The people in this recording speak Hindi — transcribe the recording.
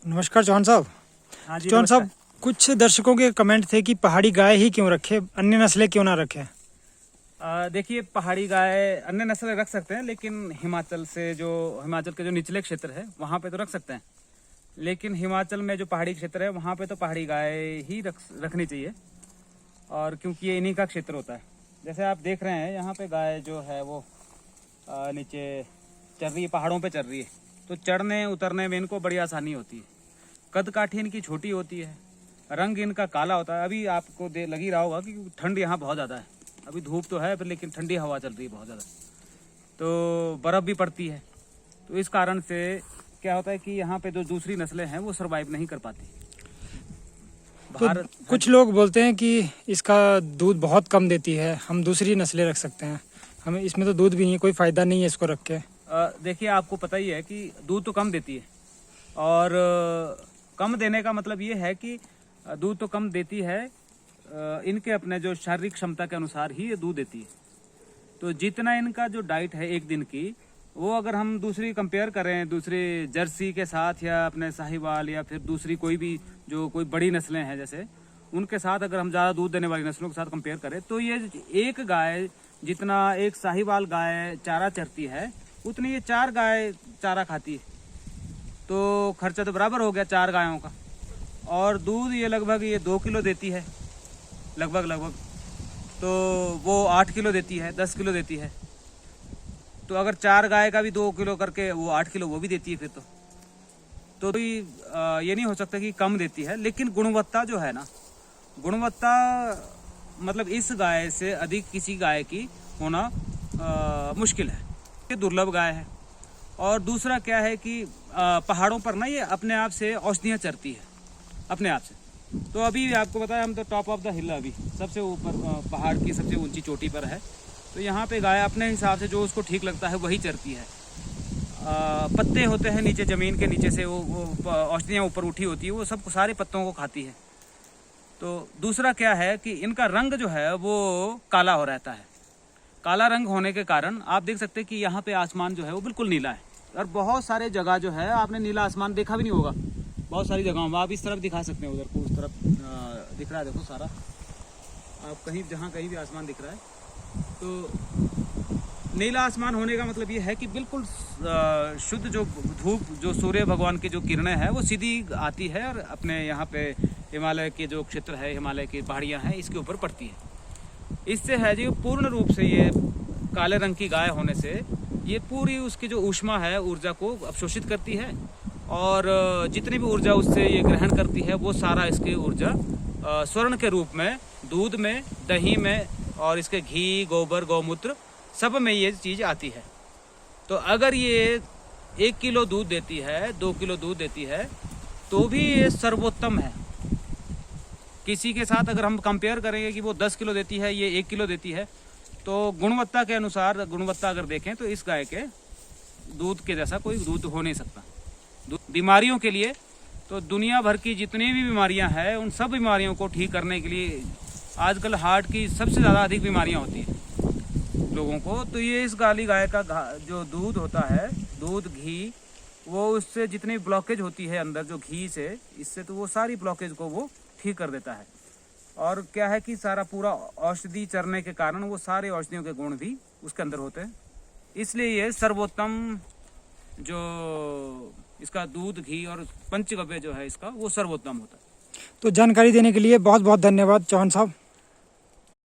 नमस्कार चौहान साहब। हाँ जी, चौहान साहब, नमस्कार। कुछ दर्शकों के कमेंट थे कि पहाड़ी गाय ही क्यों रखे, अन्य नस्लें क्यों ना रखें। देखिए, पहाड़ी गाय अन्य नस्ल रख सकते हैं, लेकिन हिमाचल के जो निचले क्षेत्र है वहाँ पे तो रख सकते हैं। लेकिन हिमाचल में जो पहाड़ी क्षेत्र है वहाँ पे तो पहाड़ी गाय ही रखनी चाहिए, और क्योंकि ये इन्हीं का क्षेत्र होता है। जैसे आप देख रहे हैं यहाँ पे गाय जो है वो नीचे चल रही है, पहाड़ों पे चल रही है, तो चढ़ने उतरने में इनको बड़ी आसानी होती है। कद काठी इनकी छोटी होती है, रंग इनका काला होता है। अभी आपको लग ही रहा होगा कि ठंड यहाँ बहुत ज़्यादा है। अभी धूप तो है पर लेकिन ठंडी हवा चल रही है बहुत ज़्यादा, तो बर्फ़ भी पड़ती है। तो इस कारण से क्या होता है कि यहाँ पे जो दूसरी नस्लें हैं वो सरवाइव नहीं कर पाती तो कुछ लोग बोलते हैं कि इसका दूध बहुत कम देती है, हम दूसरी नस्लें रख सकते हैं, हमें इसमें तो दूध भी नहीं है, कोई फ़ायदा नहीं है इसको रख के। देखिए, आपको पता ही है कि दूध तो कम देती है, और कम देने का मतलब ये है कि दूध तो कम देती है, इनके अपने जो शारीरिक क्षमता के अनुसार ही ये दूध देती है। तो जितना इनका जो डाइट है एक दिन की, वो अगर हम दूसरी कंपेयर करें दूसरी जर्सी के साथ या अपने साहिवाल या फिर दूसरी कोई भी जो कोई बड़ी नस्लें हैं जैसे, उनके साथ अगर हम ज़्यादा दूध देने वाली नस्लों के साथ कंपेयर करें, तो ये एक गाय जितना एक साहिवाल गाय चारा चरती है उतनी ये 4 गाय चारा खाती है। तो खर्चा तो बराबर हो गया 4 गायों का, और दूध ये लगभग 2 किलो देती है लगभग। तो वो 8 किलो देती है, 10 किलो देती है। तो अगर 4 गाय का भी 2 किलो करके वो 8 किलो वो भी देती है फिर तो ये नहीं हो सकता कि कम देती है। लेकिन गुणवत्ता जो है ना, गुणवत्ता मतलब इस गाय से अधिक किसी गाय की होना मुश्किल है, ये दुर्लभ गाय है। और दूसरा क्या है कि पहाड़ों पर ना ये अपने आप से औषधियाँ चरती है अपने आप से। तो अभी आपको पता है हम तो टॉप ऑफ द हिल, अभी सबसे ऊपर पहाड़ की सबसे ऊंची चोटी पर है। तो यहाँ पे गाय अपने हिसाब से जो उसको ठीक लगता है वही चरती है। पत्ते होते हैं नीचे, ज़मीन के नीचे से वो औषधियाँ ऊपर उठी होती है, वो सब सारे पत्तों को खाती है। तो दूसरा क्या है कि इनका रंग जो है वो काला हो रहता है। काला रंग होने के कारण आप देख सकते हैं कि यहाँ पे आसमान जो है वो बिल्कुल नीला है, और बहुत सारे जगह जो है आपने नीला आसमान देखा भी नहीं होगा। बहुत सारी जगहों में आप इस तरफ दिखा सकते हैं, उधर को उस तरफ दिख रहा है, देखो सारा आप कहीं भी आसमान दिख रहा है। तो नीला आसमान होने का मतलब ये है कि बिल्कुल शुद्ध जो धूप, जो सूर्य भगवान की जो किरणें हैं वो सीधी आती है और अपने यहाँ पे हिमालय के जो क्षेत्र है, हिमालय की पहाड़ियाँ हैं, इसके ऊपर पड़ती है। इससे है जी पूर्ण रूप से ये काले रंग की गाय होने से ये पूरी उसकी जो ऊष्मा है, ऊर्जा को अवशोषित करती है, और जितनी भी ऊर्जा उससे ये ग्रहण करती है वो सारा इसकी ऊर्जा स्वर्ण के रूप में दूध में, दही में, और इसके घी, गोबर, गौमूत्र सब में ये चीज़ आती है। तो अगर ये 1 किलो दूध देती है, 2 किलो दूध देती है, तो भी ये सर्वोत्तम है। किसी के साथ अगर हम कंपेयर करेंगे कि वो 10 किलो देती है, ये 1 किलो देती है, तो गुणवत्ता के अनुसार गुणवत्ता अगर देखें तो इस गाय के दूध के जैसा कोई दूध हो नहीं सकता। बीमारियों के लिए तो दुनिया भर की जितनी भी बीमारियां हैं उन सब बीमारियों को ठीक करने के लिए आजकल हार्ट की सबसे ज़्यादा अधिक बीमारियां होती हैं लोगों को। तो ये इस काली गाय का जो दूध होता है, दूध, घी, वो उससे जितनी ब्लॉकेज होती है अंदर जो घी से, इससे तो वो सारी ब्लॉकेज को वो ठीक कर देता है। और क्या है कि सारा पूरा औषधि चरने के कारण वो सारे औषधियों के गुण भी उसके अंदर होते हैं। इसलिए ये सर्वोत्तम जो इसका दूध, घी और पंचगव्य जो है इसका, वो सर्वोत्तम होता है। तो जानकारी देने के लिए बहुत बहुत धन्यवाद चौहान साहब।